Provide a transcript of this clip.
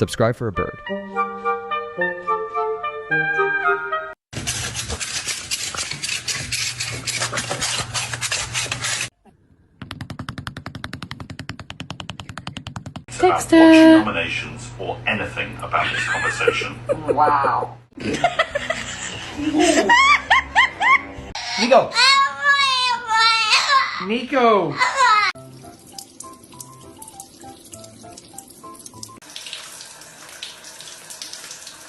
Subscribe for a bird. About watching nominations or anything about this conversation. Wow. Nico. Nico.